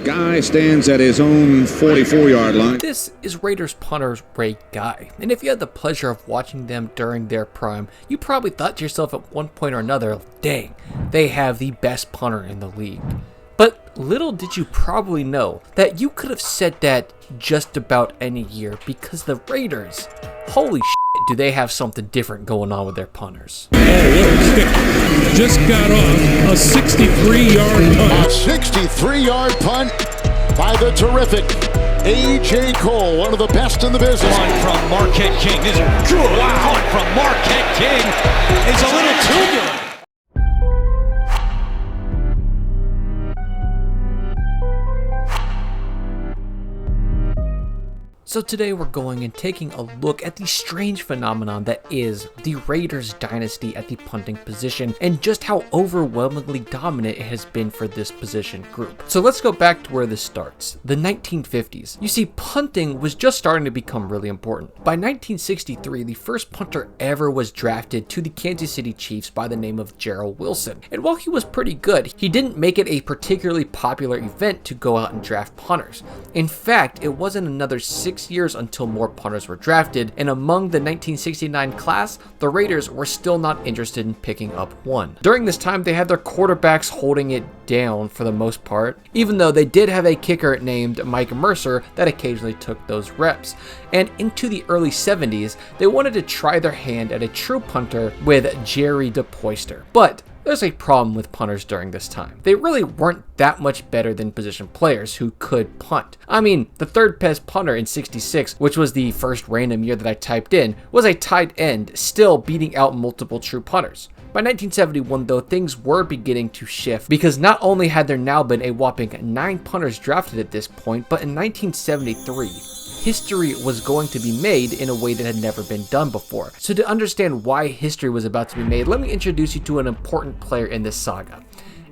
Guy stands at his own 44-yard line. This is Raiders punter Ray Guy, and if you had the pleasure of watching them during their prime, you probably thought to yourself at one point or another, dang, they have the best punter in the league. But little did you probably know that you could have said that just about any year, because the Raiders, holy shit, do they have something different going on with their punters. Oh, what a stick. Just got off a 63-yard punt. A 63-yard punt by the terrific A.J. Cole, one of the best in the business. One from Marquette King. This is good. Wow. One from Marquette King is a little tubular. So today we're going and taking a look at the strange phenomenon that is the Raiders dynasty at the punting position and just how overwhelmingly dominant it has been for this position group. So let's go back to where this starts, the 1950s. You see, punting was just starting to become really important. By 1963, the first punter ever was drafted to the Kansas City Chiefs by the name of Gerald Wilson. And while he was pretty good, he didn't make it a particularly popular event to go out and draft punters. In fact, it wasn't another 6 years until more punters were drafted, and among the 1969 class, the Raiders were still not interested in picking up one. During this time, they had their quarterbacks holding it down for the most part, even though they did have a kicker named Mike Mercer that occasionally took those reps. And into the early 70s, they wanted to try their hand at a true punter with Jerry DePoyster. But there's a problem with punters during this time. They really weren't that much better than position players who could punt. I mean, the third best punter in '66, which was the first random year that I typed in, was a tight end, still beating out multiple true punters. By 1971, though, things were beginning to shift because not only had there now been a whopping 9 punters drafted at this point, but in 1973, history was going to be made in a way that had never been done before. So to understand why history was about to be made, let me introduce you to an important player in this saga,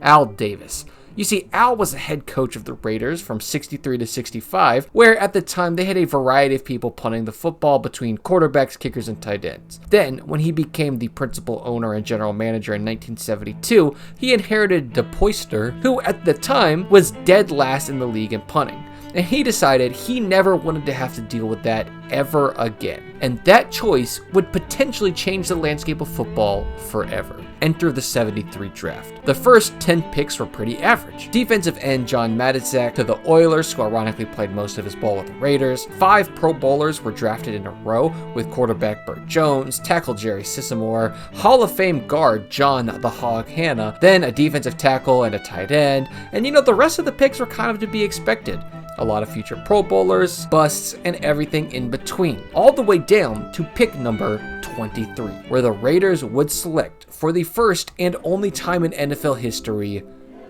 Al Davis. You see, Al was the head coach of the Raiders from 63 to 65, where at the time they had a variety of people punting the football between quarterbacks, kickers, and tight ends. Then, when he became the principal owner and general manager in 1972, he inherited DePoyster, who at the time was dead last in the league in punting. And he decided he never wanted to have to deal with that ever again. And that choice would potentially change the landscape of football forever. Enter the 73 draft. The first 10 picks were pretty average. Defensive end John Matiszak to the Oilers, who ironically played most of his ball with the Raiders. 5 Pro Bowlers were drafted in a row, with quarterback Burt Jones, tackle Jerry Sissimore, Hall of Fame guard John the Hog Hanna, then a defensive tackle and a tight end. And you know, the rest of the picks were kind of to be expected. A lot of future Pro Bowlers, busts, and everything in between, all the way down to pick number 23, where the Raiders would select, for the first and only time in NFL history,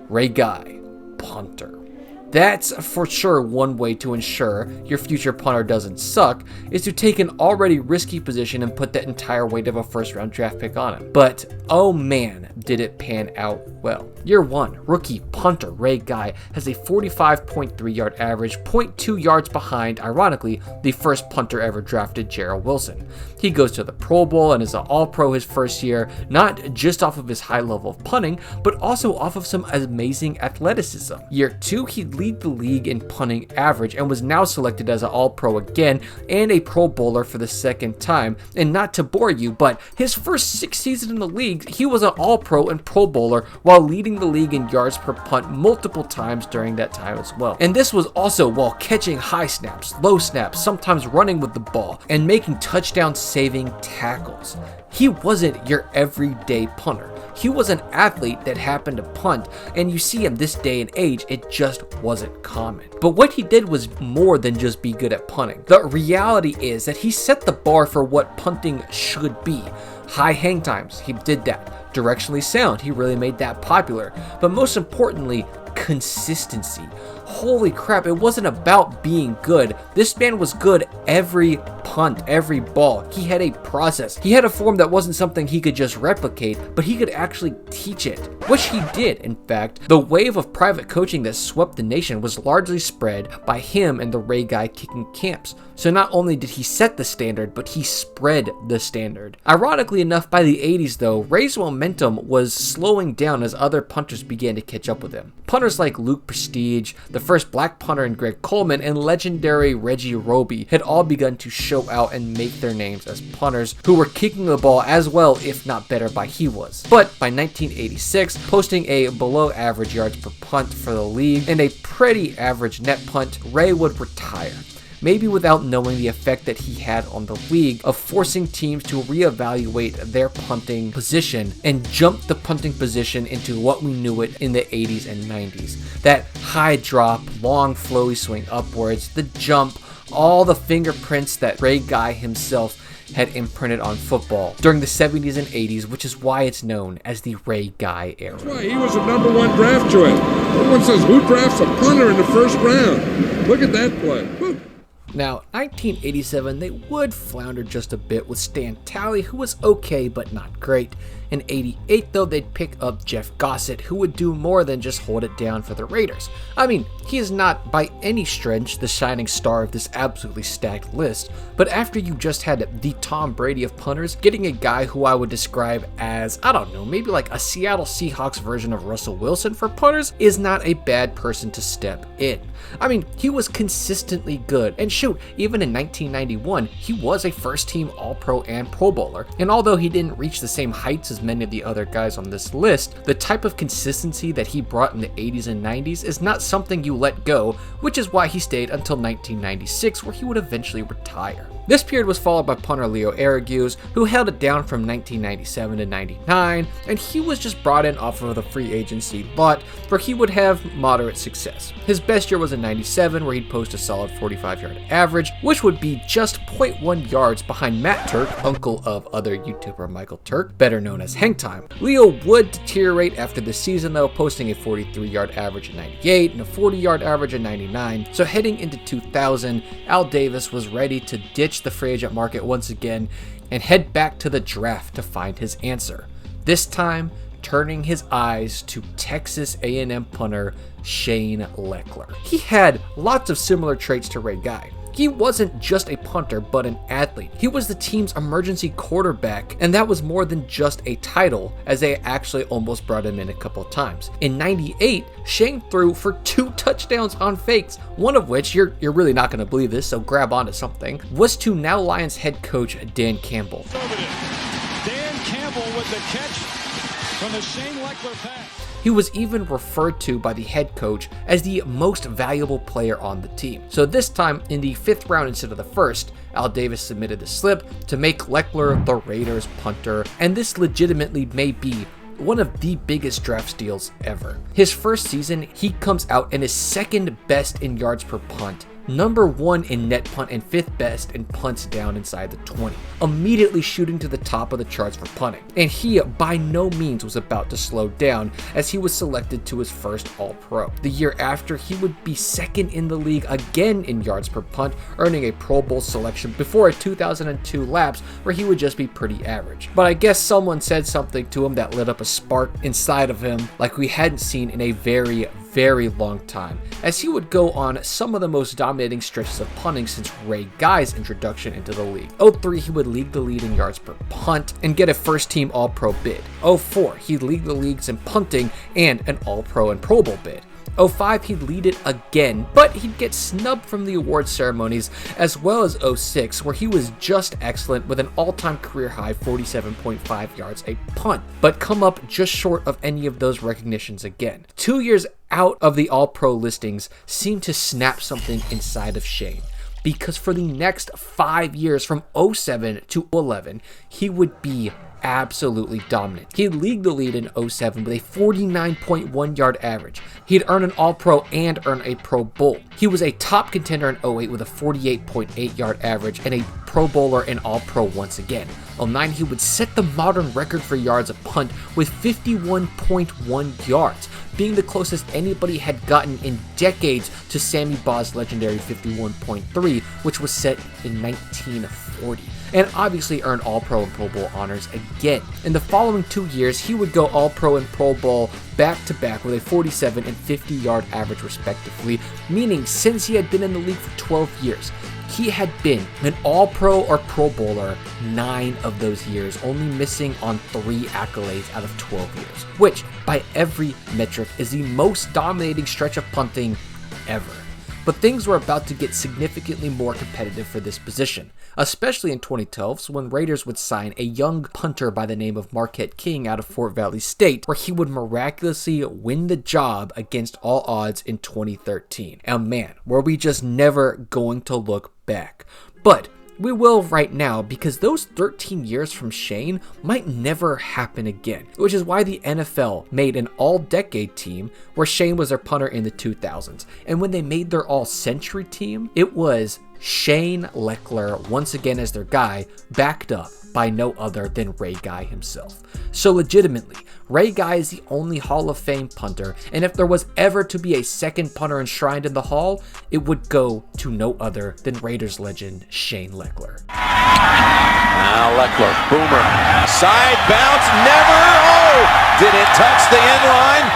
Ray Guy, punter. That's for sure one way to ensure your future punter doesn't suck, is to take an already risky position and put that entire weight of a first-round draft pick on him. But, oh man, did it pan out well. Year 1, rookie punter Ray Guy has a 45.3-yard average, 0.2 yards behind, ironically, the first punter ever drafted, Gerald Wilson. He goes to the Pro Bowl and is an All-Pro his first year, not just off of his high level of punting, but also off of some amazing athleticism. Year 2, he lead the league in punting average and was now selected as an All-Pro again and a Pro Bowler for the second time. And not to bore you, but his first 6 seasons in the league, he was an All-Pro and Pro Bowler while leading the league in yards per punt multiple times during that time as well. And this was also while catching high snaps, low snaps, sometimes running with the ball, and making touchdown-saving tackles. He wasn't your everyday punter. He was an athlete that happened to punt, and you see him this day and age, it just wasn't common. But what he did was more than just be good at punting. The reality is that he set the bar for what punting should be. High hang times, he did that. Directionally sound, he really made that popular. But most importantly, consistency. Holy crap, it wasn't about being good. This man was good every punt, every ball. He had a process. He had a form that wasn't something he could just replicate, but he could actually teach it, which he did. In fact, the wave of private coaching that swept the nation was largely spread by him and the Ray Guy kicking camps. So not only did he set the standard, but he spread the standard. Ironically enough, by the 80s though, Ray's momentum was slowing down as other punters began to catch up with him. Punters like Luke Prestige, the first black punter in Greg Coleman, and legendary Reggie Roby had all begun to show out and make their names as punters who were kicking the ball as well, if not better, by he was. But by 1986, posting a below average yards per punt for the league and a pretty average net punt, Ray would retire. Maybe without knowing the effect that he had on the league of forcing teams to reevaluate their punting position and jump the punting position into what we knew it in the 80s and 90s. That high drop, long flowy swing upwards, the jump, all the fingerprints that Ray Guy himself had imprinted on football during the 70s and 80s, which is why it's known as the Ray Guy era. That's why he was a #1 draft choice. Everyone says, who drafts a punter in the first round? Look at that play. Woo. Now, 1987, they would flounder just a bit with Stan Talley, who was okay but not great. In 88, though, they'd pick up Jeff Gossett, who would do more than just hold it down for the Raiders. I mean, he is not by any stretch the shining star of this absolutely stacked list, but after you just had the Tom Brady of punters, getting a guy who I would describe as, I don't know, maybe like a Seattle Seahawks version of Russell Wilson for punters is not a bad person to step in. I mean, he was consistently good, and shoot, even in 1991, he was a first-team All-Pro and Pro Bowler, and although he didn't reach the same heights as many of the other guys on this list, the type of consistency that he brought in the 80s and 90s is not something you let go, which is why he stayed until 1996, where he would eventually retire. This period was followed by punter Leo Aragues, who held it down from 1997 to 99, and he was just brought in off of the free agency lot, where he would have moderate success. His best year was in 97, where he'd post a solid 45-yard average, which would be just 0.1 yards behind Matt Turk, uncle of other YouTuber Michael Turk, better known as Hangtime. Leo would deteriorate after the season though, posting a 43-yard average in 98 and a 40-yard average in 99, so heading into 2000, Al Davis was ready to ditch the free agent market once again and head back to the draft to find his answer. This time, turning his eyes to Texas A&M punter Shane Lechler. He had lots of similar traits to Ray Guy. He wasn't just a punter, but an athlete. He was the team's emergency quarterback, and that was more than just a title, as they actually almost brought him in a couple times. In 98, Shane threw for 2 touchdowns on fakes, one of which, you're really not going to believe this, so grab onto something, was to now Lions head coach Dan Campbell. Dan Campbell with the catch from the Shane Lechler pass. He was even referred to by the head coach as the most valuable player on the team. So this time, in the 5th round instead of the 1st, Al Davis submitted the slip to make Lechler the Raiders punter, and this legitimately may be one of the biggest draft steals ever. His first season, he comes out and is 2nd best in yards per punt, number 1 in net punt, and 5th best in punts down inside the 20, immediately shooting to the top of the charts for punting. And he by no means was about to slow down, as he was selected to his first All-Pro. The year after, he would be 2nd in the league again in yards per punt, earning a Pro Bowl selection before a 2002 lapse where he would just be pretty average. But I guess someone said something to him that lit up a spark inside of him like we hadn't seen in a very long time, as he would go on some of the most dominating stretches of punting since Ray Guy's introduction into the league. 03, he would lead the lead in yards per punt and get a first-team All-Pro bid. 04, he'd lead the leagues in punting and an All-Pro and Pro Bowl bid. 05, he'd lead it again, but he'd get snubbed from the award ceremonies, as well as 06, where he was just excellent with an all-time career high 47.5 yards a punt, but come up just short of any of those recognitions again. 2 years out of the All-Pro listings seemed to snap something inside of Shane, because for the next 5 years, from 07 to 11, he would be absolutely dominant. He leagued the lead in 07 with a 49.1 yard average. He'd earned an All-Pro and earned a Pro Bowl. He was a top contender in 08 with a 48.8 yard average and a Pro Bowler and All-Pro once again. 09, he would set the modern record for yards a punt with 51.1 yards, being the closest anybody had gotten in decades to Sammy Baugh's legendary 51.3, which was set in 1940. And obviously earned All-Pro and Pro Bowl honors again. In the following 2 years, he would go All-Pro and Pro Bowl back-to-back with a 47 and 50 yard average respectively, meaning since he had been in the league for 12 years, he had been an All-Pro or Pro Bowler 9 of those years, only missing on 3 accolades out of 12 years, which by every metric is the most dominating stretch of punting ever. But things were about to get significantly more competitive for this position, especially in 2012 when Raiders would sign a young punter by the name of Marquette King out of Fort Valley State, where he would miraculously win the job against all odds in 2013. And man, were we just never going to look back. But we will right now, because those 13 years from Shane might never happen again, which is why the NFL made an all-decade team where Shane was their punter in the 2000s. And when they made their all-century team, it was Shane Lechler once again as their guy, backed up by no other than Ray Guy himself. So legitimately, Ray Guy is the only Hall of Fame punter, and if there was ever to be a second punter enshrined in the Hall, it would go to no other than Raiders legend Shane Lechler. Now Lechler, boomer, side bounce, never, oh, did it touch the end line?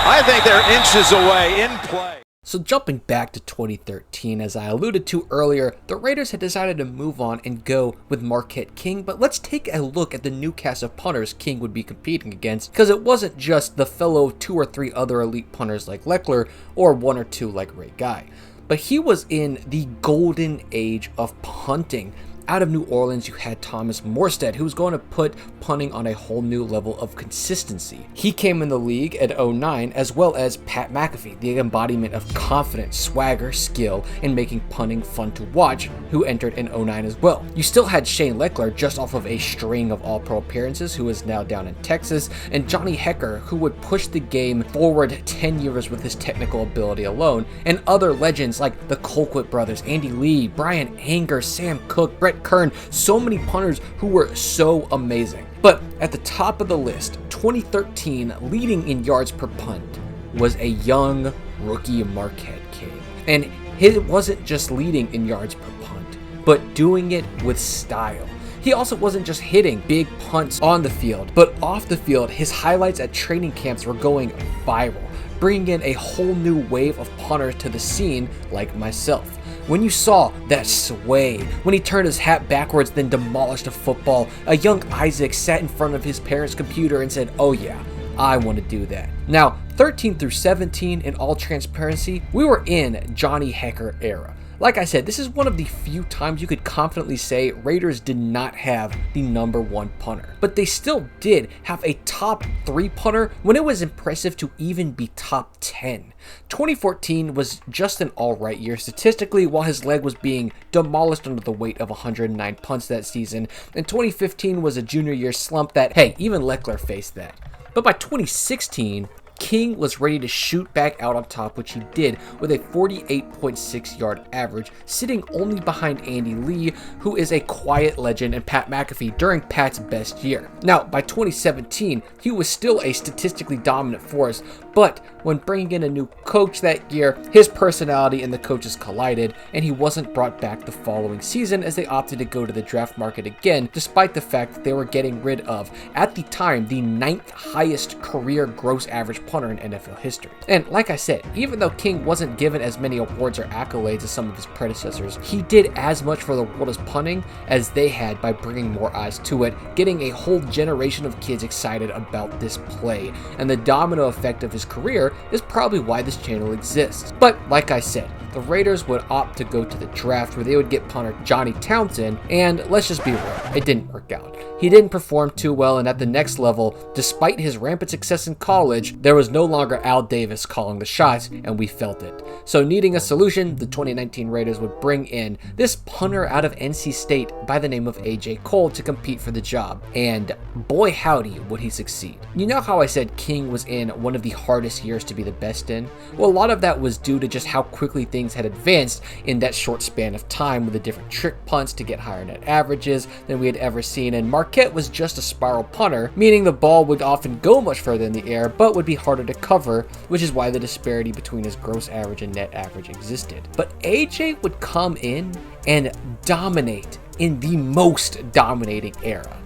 I think they're inches away in play. So jumping back to 2013, as I alluded to earlier, the Raiders had decided to move on and go with Marquette King, but let's take a look at the new cast of punters King would be competing against, because it wasn't just the fellow 2 or 3 other elite punters like Lechler, or 1 or 2 like Ray Guy, but he was in the golden age of punting. Out of New Orleans, you had Thomas Morstead, who was going to put punting on a whole new level of consistency. He came in the league at 09, as well as Pat McAfee, the embodiment of confidence, swagger, skill, and making punting fun to watch, who entered in 09 as well. You still had Shane Lechler, just off of a string of All-Pro appearances, who is now down in Texas, and Johnny Hecker, who would push the game forward 10 years with his technical ability alone, and other legends like the Colquitt brothers, Andy Lee, Brian Anger, Sam Cook, Brett Kern, so many punters who were so amazing. But at the top of the list, 2013, leading in yards per punt, was a young rookie Marquette King. And it wasn't just leading in yards per punt, but doing it with style. He also wasn't just hitting big punts on the field, but off the field, his highlights at training camps were going viral, bringing in a whole new wave of punters to the scene like myself. When you saw that sway, when he turned his hat backwards then demolished a football, a young Isaac sat in front of his parents' computer and said, oh yeah, I want to do that. Now, 13 through 17, in all transparency, we were in Johnny Hecker era. Like I said, this is one of the few times you could confidently say Raiders did not have the #1 punter, but they still did have a top 3 punter when it was impressive to even be top 10. 2014 was just an alright year statistically, while his leg was being demolished under the weight of 109 punts that season, and 2015 was a junior year slump that, hey, even Lechler faced that. But by 2016, King was ready to shoot back out on top, which he did with a 48.6 yard average, sitting only behind Andy Lee, who is a quiet legend, and Pat McAfee during Pat's best year. Now, by 2017, he was still a statistically dominant force, but when bringing in a new coach that year, his personality and the coaches collided, and he wasn't brought back the following season as they opted to go to the draft market again, despite the fact that they were getting rid of, at the time, the 9th highest career gross average punter in NFL history. And like I said, even though King wasn't given as many awards or accolades as some of his predecessors, he did as much for the world as punting as they had by bringing more eyes to it, getting a whole generation of kids excited about this play, and the domino effect of his career is probably why this channel exists. But like I said, the Raiders would opt to go to the draft where they would get punter Johnny Townsend, and let's just be real, it didn't work out. He didn't perform too well, and at the next level, despite his rampant success in college, there was no longer Al Davis calling the shots, and we felt it. So needing a solution, the 2019 Raiders would bring in this punter out of NC State by the name of AJ Cole to compete for the job, and boy howdy would he succeed. You know how I said King was in one of the hardest years to be the best in? Well, a lot of that was due to just how quickly things had advanced in that short span of time with the different trick punts to get higher net averages than we had ever seen, and Marquette was just a spiral punter, meaning the ball would often go much further in the air but would be harder to cover, which is why the disparity between his gross average and net average existed. But AJ would come in and dominate in the most dominating era.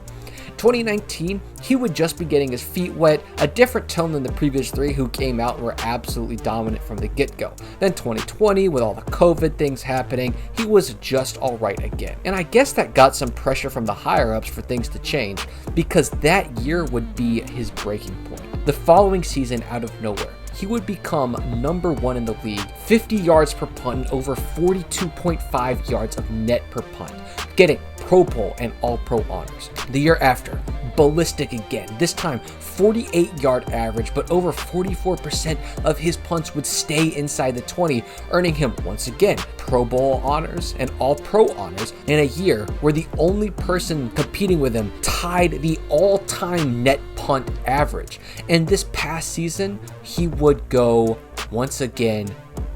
2019, he would just be getting his feet wet, a different tone than the previous three who came out and were absolutely dominant from the get-go. Then 2020, with all the COVID things happening, he was just alright again. And I guess that got some pressure from the higher-ups for things to change, because that year would be his breaking point. The following season, out of nowhere, he would become #1 in the league, 50 yards per punt and over 42.5 yards of net per punt, getting Pro Bowl and All-Pro honors. The year after, ballistic again, this time 48-yard average, but over 44% of his punts would stay inside the 20, earning him once again Pro Bowl honors and All-Pro honors in a year where the only person competing with him tied the all-time net punt average. And this past season, he would go once again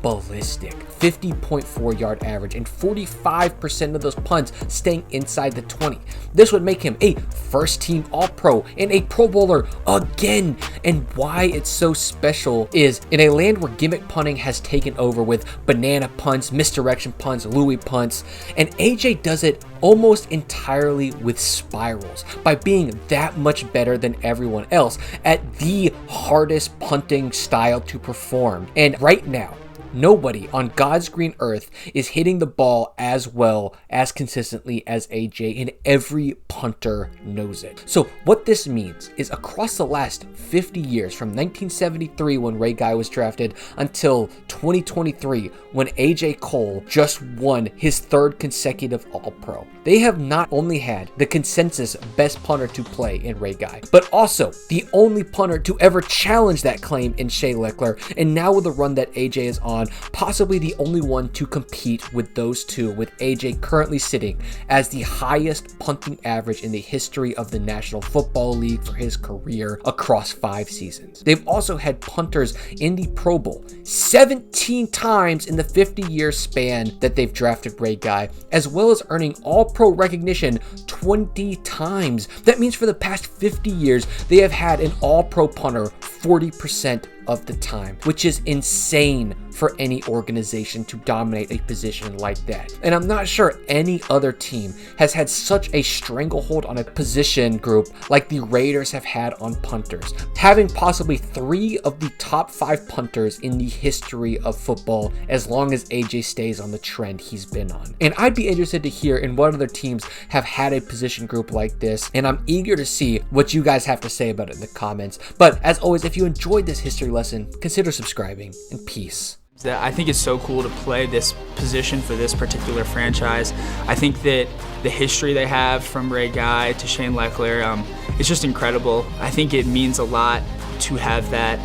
ballistic. 50.4-yard average and 45% of those punts staying inside the 20. This would make him a first-team All-Pro and a Pro Bowler again. And why it's so special is in a land where gimmick punting has taken over with banana punts, misdirection punts, Louis punts, and AJ does it almost entirely with spirals by being that much better than everyone else at the hardest punting style to perform. And right now, nobody on God's green earth is hitting the ball as well, as consistently as AJ, and every punter knows it. So what this means is across the last 50 years, from 1973 when Ray Guy was drafted until 2023 when AJ Cole just won his third consecutive All-Pro, they have not only had the consensus best punter to play in Ray Guy, but also the only punter to ever challenge that claim in Shea Lechler, and now with the run that AJ is on, possibly the only one to compete with those two, with AJ currently sitting as the highest punting average in the history of the National Football League for his career across 5 seasons. They've also had punters in the Pro Bowl 17 times in the 50-year span that they've drafted Ray Guy, as well as earning All-Pro recognition 20 times. That means for the past 50 years, they have had an All-Pro punter 40% of the time, which is insane for any organization to dominate a position like that. And I'm not sure any other team has had such a stranglehold on a position group like the Raiders have had on punters, having possibly 3 of the top 5 punters in the history of football as long as AJ stays on the trend he's been on. And I'd be interested to hear in what other teams have had a position group like this, and I'm eager to see what you guys have to say about it in the comments. But as always, if you enjoyed this history lesson, consider subscribing, and peace. I think it's so cool to play this position for this particular franchise. I think that the history they have from Ray Guy to Shane Lechler, it's just incredible. I think it means a lot to have that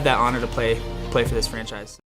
honor to play for this franchise.